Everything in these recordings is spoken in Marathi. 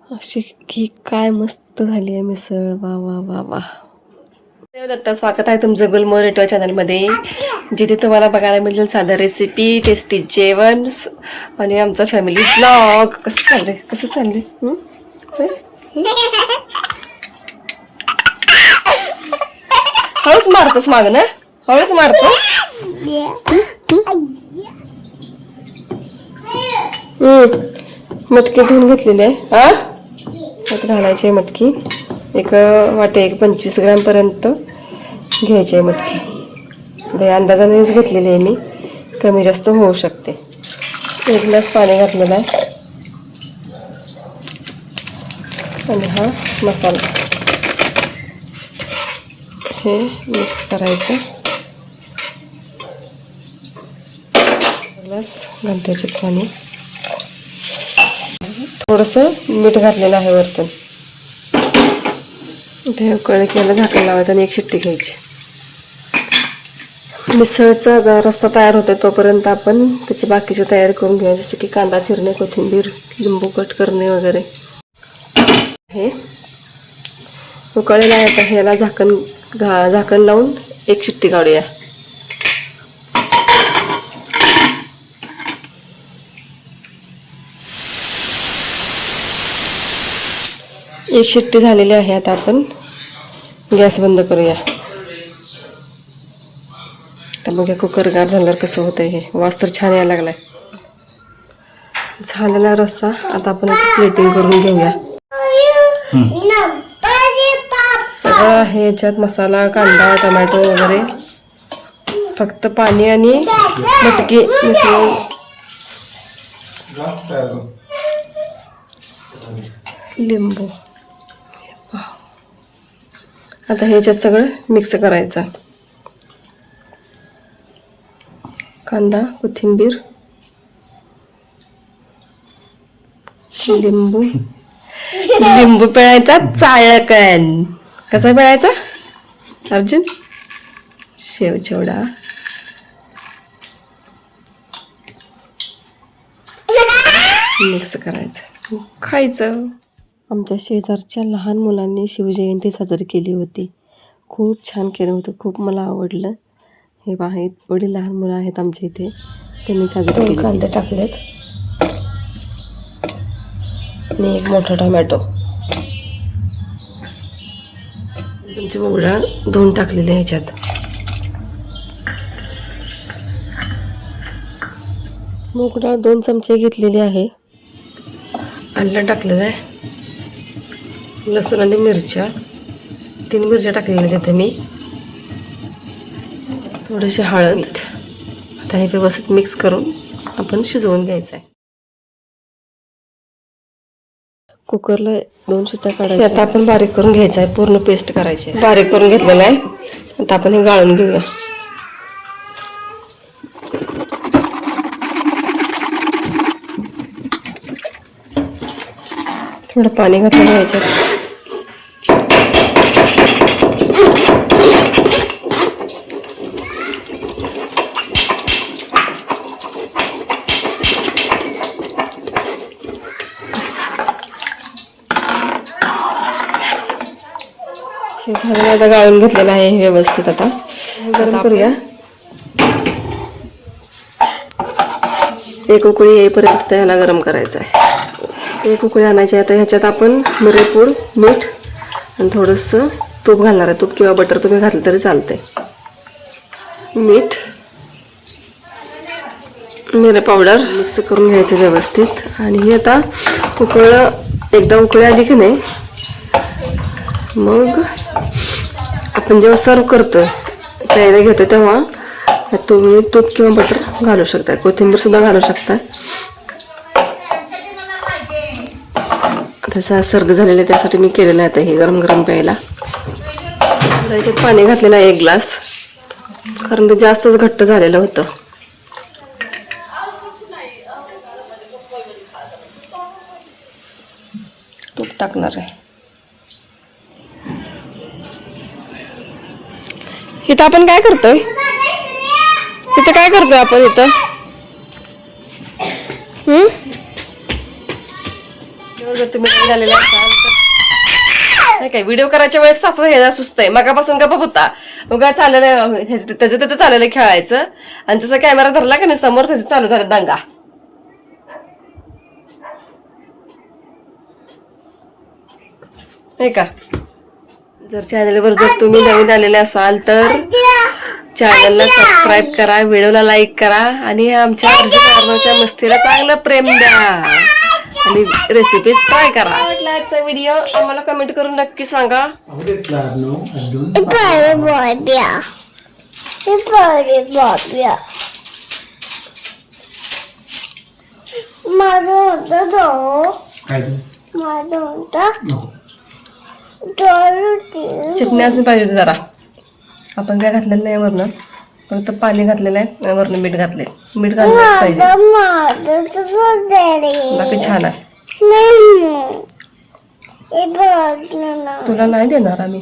अशी की काय मस्त झाली आहे मिसळ. वा वा वा वा. दत्ता, स्वागत आहे तुमचं गुलमोहर रेटो चॅनलमध्ये, जिथे तुम्हाला बघायला मिळेल साधं रेसिपी, टेस्टी जेवण आणि आमचा फॅमिली ब्लॉग. कसं चाललंय हळूच मारतोस माग ना, हळूच मारतोस. मटकी धुवून घेतलेली आहे. त्यात घालायची आहे मटकी. एक वाटे 25 ग्रॅम पर्यंत घ्यायची आहे मटकी. अंदाजानेच घेतलेली आहे मी, कमी जास्त होऊ शकते. 1 ग्लास पाणी घातलेलं आहे आणि हा मसाला हे मिक्स करायचं. ग्लास घंट्याचे पाणी, थोडंसं मीठ घातलेलं आहे वरतून. ते उकळी केलं, झाकण लावायचं आणि 1 शिट्टी घ्यायची. मिसळचा रस्सा तयार होतो तोपर्यंत आपण त्याची बाकीची तयारी करून घेऊया, जसं की कांदा चिरणे, कोथिंबीर, लिंबू कट करणे वगैरे. हे उकळलेलं आहे. आता ह्याला झाकण लावून 1 शिट्टी काढूया. एक शिट्टी झालेली आहे. आता आपण गॅस बंद करूया. तर बघूया कुकर गार झाल्यावर कसं होतंय. हे वास तर छान यायला लागलाय. झालेला रस्सा आता आपण प्लेटिंग करून घेऊया. सगळं आहे याच्यात, मसाला, कांदा, टोमॅटो वगैरे. फक्त पाणी आणि मटकी मिसळून लिंबू. आता ह्याच्यात सगळं मिक्स करायचं. कांदा, कोथिंबीर, लिंबू. लिंबू पिळायचा चाळकन. कसा पिळायचा अर्जुन? शेव चिवडा. मिक्स करायचं, खायचं. आमच्या शेजारच्या लहान मुलांनी शिवजयंती साजरी केली होती. खूप छान केलं होतं, खूप मला आवडलं. हे आहेत एवढी लहान मुलं आहेत आमच्या इथे, त्यांनी साजरी केली. कांदे टाकलेत आणि 1 मोठा टोमॅटो. तुमची मूग डाळ धुवून टाकलेली आहे ह्याच्यात. मूग डाळ 2 चमचे घेतलेली आहे. आलं टाकलेलं आहे, लसूण आणि मिरच्या 3 मिरच्या टाकलेल्या तिथे मी. थोडीशी हळद. आता हे व्यवस्थित मिक्स करून आपण शिजवून घ्यायचं आहे. कुकरला 2 शिट्ट्या काढायच्या. आता आपण बारीक करून घ्यायचं आहे, पूर्ण पेस्ट करायची आहे. बारीक करून घेतलेलं आहे. आता आपण हे गाळून घेऊया. थोडं पाणी घातलेलं ह्याच्यात. हे झालं, आता गाळून घेतलेलं आहे हे व्यवस्थित. आता गरम करूया. 1 उकळी येईपर्यंत त्याला गरम करायचं आहे. 1 उकळी आणायची. आता ह्याच्यात आपण मिरेपूड, मीठ आणि थोडंसं तूप घालणार आहे. तूप किंवा बटर तुम्ही घातलं तरी चालतंय. मीठ, मिरे पावडर मिक्स करून घ्यायचं व्यवस्थित. आणि हे आता एकदा उकळी आली की नाही, मग आपण जेव्हा सर्व करतोय, प्यायला घेतो, तेव्हा तुम्ही तूप किंवा बटर घालू शकताय, कोथिंबीर सुद्धा घालू शकताय. तसं सर्दी झालेलं आहे त्यासाठी मी केलेलं आहे हे गरम गरम प्यायला. याच्यात पाणी घातलेलं आहे 1 ग्लास, कारण ते जास्तच घट्ट झालेलं होतं. तूप टाकणार आहे. इथं आपण काय करतोय? इथं काय करतोय आपण इथं? जर तुम्ही नवीन आलेले असाल तर नाही काय व्हिडिओ करायच्या वेळेस असं हे सुचतंय मगापासून गप्प होता उगा चाललेलं त्याचं चाललेलं खेळायचं आणि जसं कॅमेरा धरला का नाही समोर त्याचं चालू झालं दंगा नाही का. जर चॅनलवर जर तुम्ही नवीन आलेले असाल तर चॅनलला सबस्क्राईब करा, व्हिडिओला लाईक करा आणि आमच्या अर्जुच्या मस्तीला चांगलं प्रेम द्या आणि रेसिपीज ट्राय करा. आजचा व्हिडिओ आम्हाला कमेंट करून नक्की सांगा. चटणी अजून पाहिजे होती जरा. आपण काय घातलेलं नाही वरनं, फक्त पाणी घातलेलं आहे, वरनं मीठ घातले. मीठ घातलं पाहिजे. बाकी छान आहे. तुला नाही देणार आम्ही.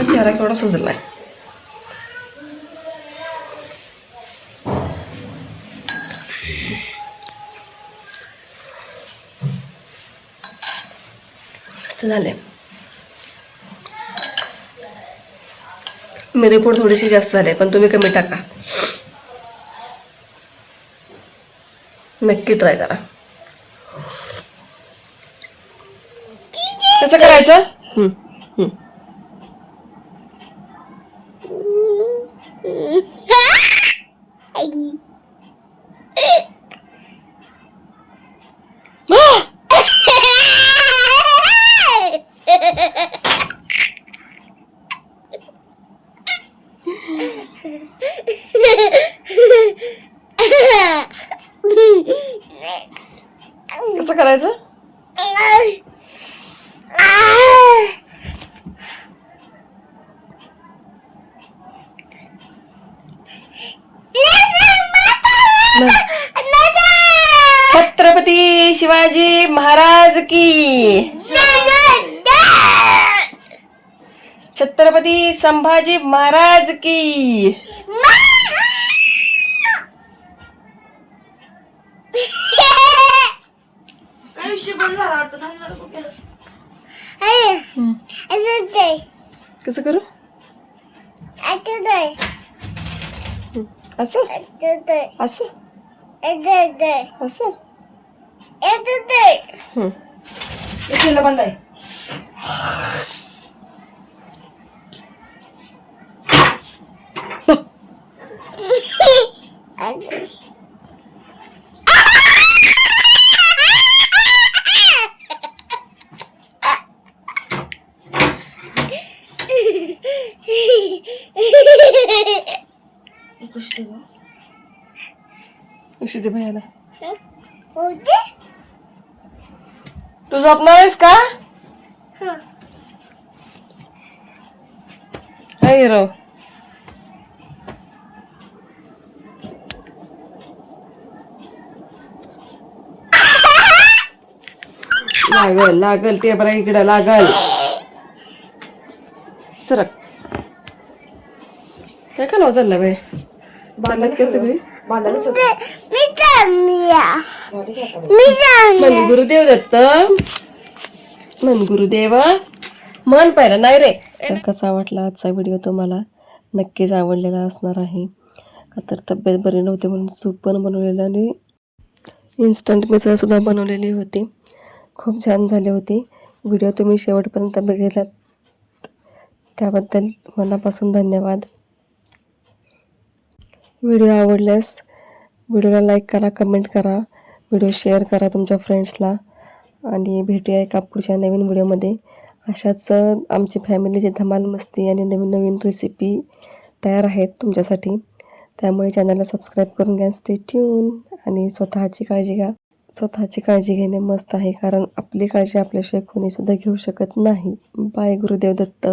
चेहरा केवढा सुजलाय. झाले. मिरपूड थोडीशी जास्त झाली पण तुम्ही कमी टाका. नक्की ट्राय करा. कसं करायचं. कसं करायचं. छत्रपती शिवाजी महाराज की. छत्रपती संभाजी महाराज की. कसं करू. असं असं असं बंद आहे. उशी भैयाला. तू झोपणार आहेस का. हिरो लागल लागल ते बरं इकडं लागल. सरक काय का चाललं बाई. बांधलं का सगळी. मन गुरुदेव दत्त. मन गुरुदेव मन पाहिलं नाही रे. तर कसा वाटला आजचा व्हिडिओ तुम्हाला. नक्कीच आवडलेला असणार आहे. का तर तब्येत बरी नव्हती म्हणून सूप पण बनवलेलं आणि इन्स्टंट मिसळसुद्धा बनवलेली होती. खूप छान झाली होती. व्हिडिओ तुम्ही शेवटपर्यंत बघितला त्याबद्दल मनापासून धन्यवाद. व्हिडिओ आवडल्यास व्हिडिओला लाईक करा, कमेंट करा, व्हिडिओ शेअर करा तुमच्या फ्रेंड्सला आणि भेटूया एका पुढच्या नवीन व्हिडिओमध्ये. अशाच आमची फॅमिलीची धमाल मस्ती आणि नवीन नवीन रेसिपी तयार आहेत तुमच्यासाठी. त्यामुळे चॅनलला सबस्क्राईब करून घ्या. स्टे ट्यून आणि स्वतःची काळजी घ्या. स्वतःची काळजी घेणे मस्त आहे कारण आपली काळजी आपल्याशिवाय कोणीसुद्धा घेऊ शकत नाही. बाय. गुरुदेव दत्त.